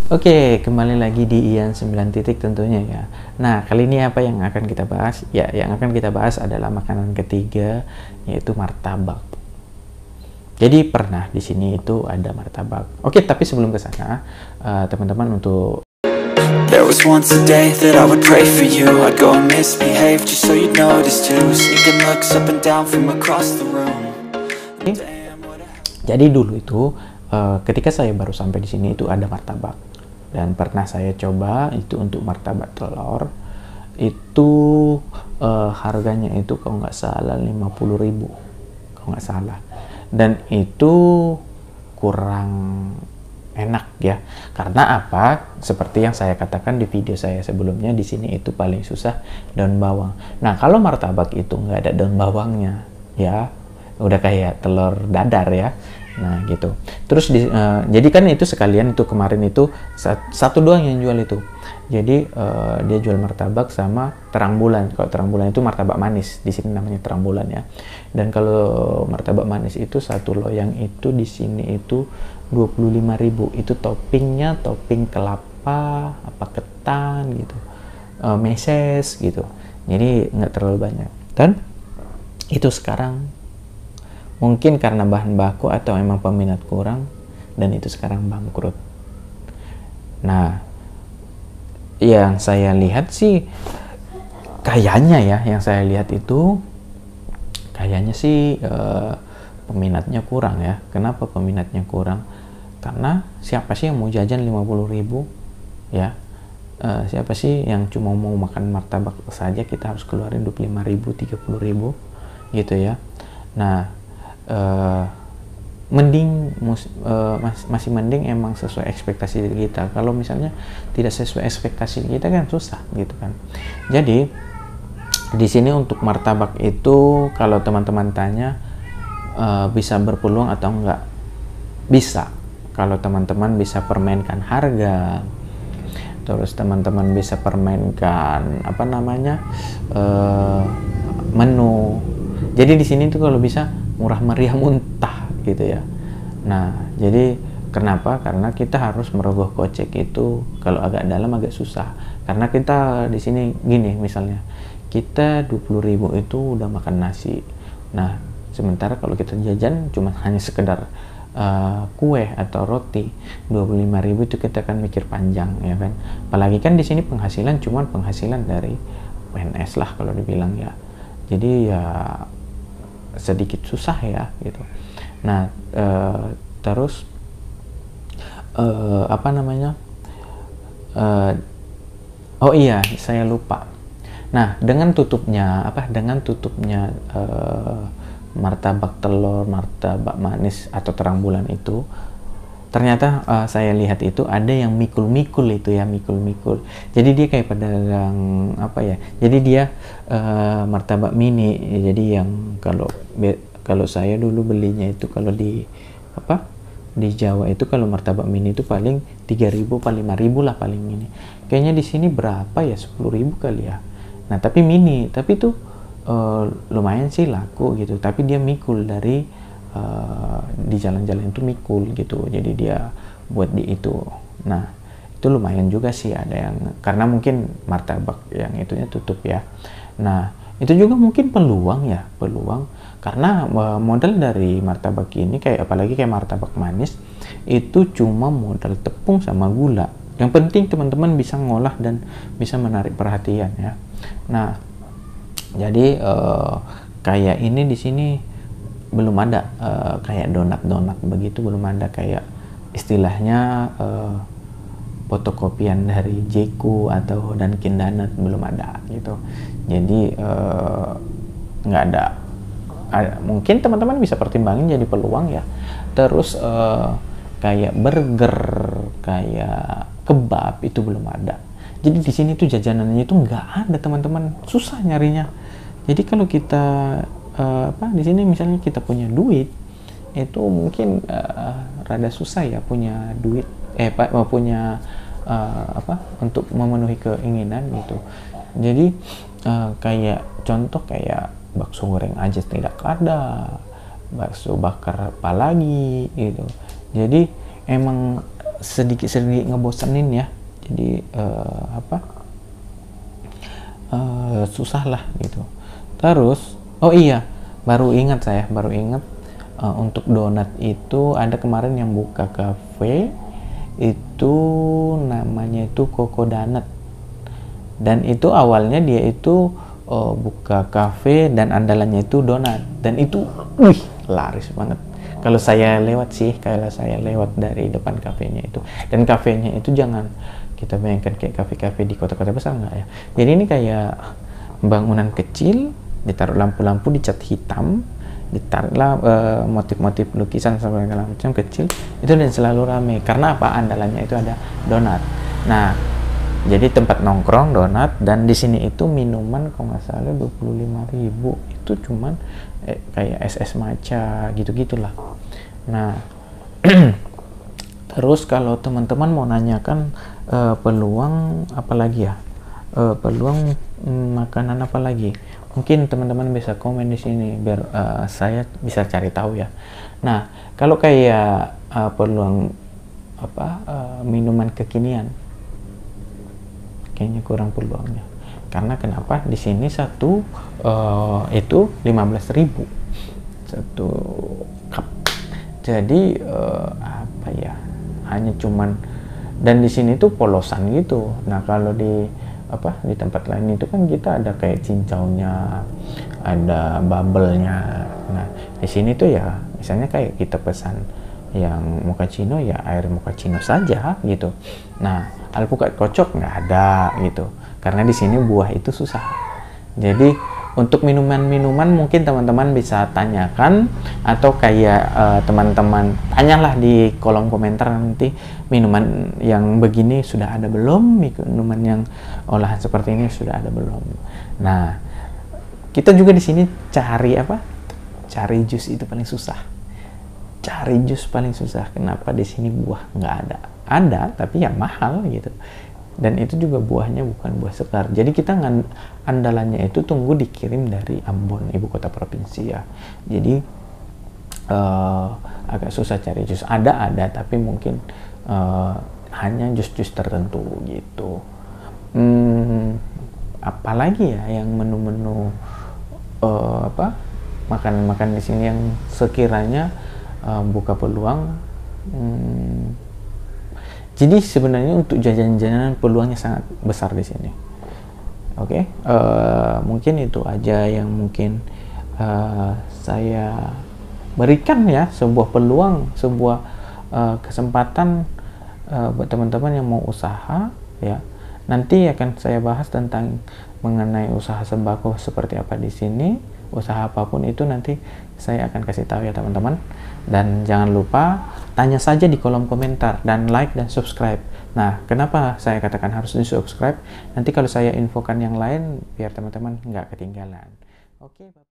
Oke, kembali lagi di Ian 9 titik tentunya ya. Nah, kali ini apa yang akan kita bahas? Ya, yang akan kita bahas adalah makanan ketiga, yaitu martabak. Jadi pernah di sini itu ada martabak. Oke, tapi sebelum ke sana, teman-teman untuk There was once a day that I would pray for you. I'd go and misbehave just so you'd notice too. Sneaking looks up and down from across the room. jadi dulu itu ketika saya baru sampai di sini itu ada martabak. Dan pernah saya coba itu untuk martabak telur. Itu harganya itu kalau nggak salah 50.000 kalau nggak salah, dan itu kurang enak ya. Karena apa? Seperti yang saya katakan di video saya sebelumnya, di sini itu paling susah daun bawang. Nah, kalau martabak itu nggak ada daun bawangnya ya, udah kayak telur dadar ya. Nah gitu. Terus jadi kan itu sekalian itu kemarin itu satu doang yang jual itu. Jadi dia jual martabak sama terang bulan. Kalau terang bulan itu martabak manis, di sini namanya terang bulan ya. Dan kalau martabak manis itu satu loyang itu di sini itu 25.000. Itu toppingnya topping kelapa, apa ketan gitu, meses gitu. Jadi nggak terlalu banyak. Dan itu sekarang mungkin karena bahan baku atau emang peminat kurang, dan itu sekarang bangkrut. Nah, yang saya lihat sih kayaknya ya, yang saya lihat itu kayaknya sih peminatnya kurang ya. Kenapa peminatnya kurang? Karena siapa sih yang mau jajan 50.000 ya? Siapa sih yang cuma mau makan martabak saja kita harus keluarin 25.000, 30.000 gitu ya. Nah, masih mending emang sesuai ekspektasi kita. Kalau misalnya tidak sesuai ekspektasi kita kan susah gitu kan. Jadi di sini untuk martabak itu kalau teman-teman tanya bisa berpeluang atau enggak, bisa. Kalau teman-teman bisa permainkan harga, terus teman-teman bisa permainkan apa namanya menu. Jadi di sini tuh kalau bisa murah meriah muntah gitu ya. Nah, jadi kenapa? Karena kita harus merogoh kocek itu kalau agak dalam agak susah. Karena kita di sini gini misalnya, kita 20.000 itu udah makan nasi. Nah, sementara kalau kita jajan cuma hanya sekedar kue atau roti, 25.000 itu kita kan mikir panjang ya kan. Apalagi kan di sini penghasilan cuma penghasilan dari PNS lah kalau dibilang ya. Jadi ya sedikit susah ya gitu. Nah, terus apa namanya? Oh iya, saya lupa. Nah, dengan tutupnya martabak telur, martabak manis atau terang bulan itu, ternyata saya lihat itu ada yang mikul-mikul itu ya, mikul-mikul. Jadi dia kayak pedagang apa ya? Jadi dia martabak mini. Jadi yang kalau saya dulu belinya itu kalau di Jawa itu kalau martabak mini itu paling 3.000 paling 5.000 lah paling ini. Kayaknya di sini berapa ya, 10.000 kali ya. Nah, tapi mini, tapi itu lumayan sih laku gitu. Tapi dia mikul dari di jalan-jalan itu mikul gitu, jadi dia buat di itu. Nah, itu lumayan juga sih, ada yang karena mungkin martabak yang itunya tutup ya. Nah, itu juga mungkin peluang karena modal dari martabak ini kayak apalagi kayak martabak manis itu cuma modal tepung sama gula. Yang penting teman-teman bisa ngolah dan bisa menarik perhatian ya. Nah, jadi kayak ini di sini belum ada kayak donat begitu, belum ada kayak istilahnya fotokopian dari Jeku atau Dunkin Donut, belum ada gitu. Jadi nggak ada. Mungkin teman-teman bisa pertimbangin jadi peluang ya. Terus kayak burger, kayak kebab itu belum ada. Jadi di sini tuh jajanannya itu nggak ada teman-teman, susah nyarinya. Jadi kalau kita di sini misalnya kita punya duit itu mungkin rada susah ya punya duit punya untuk memenuhi keinginan gitu. Jadi kayak contoh kayak bakso goreng aja tidak ada, bakso bakar apalagi gitu. Jadi emang sedikit-sedikit ngebosenin ya. Jadi susah lah gitu. Terus oh iya, baru ingat untuk donat itu ada kemarin yang buka cafe itu, namanya itu Coco Donut, dan itu awalnya dia itu buka cafe dan andalannya itu donat, dan itu laris banget. Kalau saya lewat dari depan kafenya itu, dan kafenya itu jangan kita bayangkan kayak kafe-kafe di kota-kota besar, enggak ya. Jadi ini kayak bangunan kecil, ditaruh lampu-lampu, dicat hitam, ditaruhlah motif-motif lukisan segala macam kecil itu, dan selalu ramai. Karena apa? Andalannya itu ada donat. Nah, jadi tempat nongkrong donat, dan di sini itu minuman kalau nggak salah 25.000 itu cuman kayak es matcha gitu-gitulah. Nah, terus kalau teman-teman mau nanyakan peluang apa lagi ya, peluang makanan apa lagi, mungkin teman-teman bisa komen di sini biar saya bisa cari tahu ya. Nah, kalau kayak peluang minuman kekinian, kayaknya kurang peluangnya. Karena kenapa? Di sini satu itu 15.000 satu cup. Jadi apa ya? Hanya cuman, dan di sini tuh polosan gitu. Nah, kalau di tempat lain itu kan kita ada kayak cincaunya, ada bubble-nya. Nah, di sini tuh ya misalnya kayak kita pesan yang mochaccino ya air mochaccino saja gitu. Nah, alpukat kocok nggak ada gitu, karena di sini buah itu susah. Jadi untuk minuman-minuman mungkin teman-teman bisa tanyakan, atau kayak teman-teman tanyalah di kolom komentar nanti, minuman yang begini sudah ada belum, minuman yang olahan seperti ini sudah ada belum. Nah, kita juga di sini cari jus itu paling susah. Cari jus paling susah. Kenapa? Di sini buah nggak ada. Ada, tapi ya mahal gitu. Dan itu juga buahnya bukan buah segar. Jadi kita andalannya itu tunggu dikirim dari Ambon, ibu kota provinsi ya. Jadi agak susah cari jus. Ada, tapi mungkin hanya jus-jus tertentu gitu. Apalagi ya yang menu-menu makanan-makanan di sini yang sekiranya buka peluang. Jadi sebenarnya untuk jajan-jajanan peluangnya sangat besar di sini. Oke, mungkin itu aja yang mungkin saya berikan ya, sebuah peluang, sebuah kesempatan buat teman-teman yang mau usaha ya. Nanti akan saya bahas tentang mengenai usaha sembako seperti apa di sini. Usaha apapun itu nanti saya akan kasih tahu ya teman-teman. Dan jangan lupa tanya saja di kolom komentar, dan like dan subscribe. Nah, kenapa saya katakan harus di subscribe? Nanti kalau saya infokan yang lain biar teman-teman nggak ketinggalan. Oke.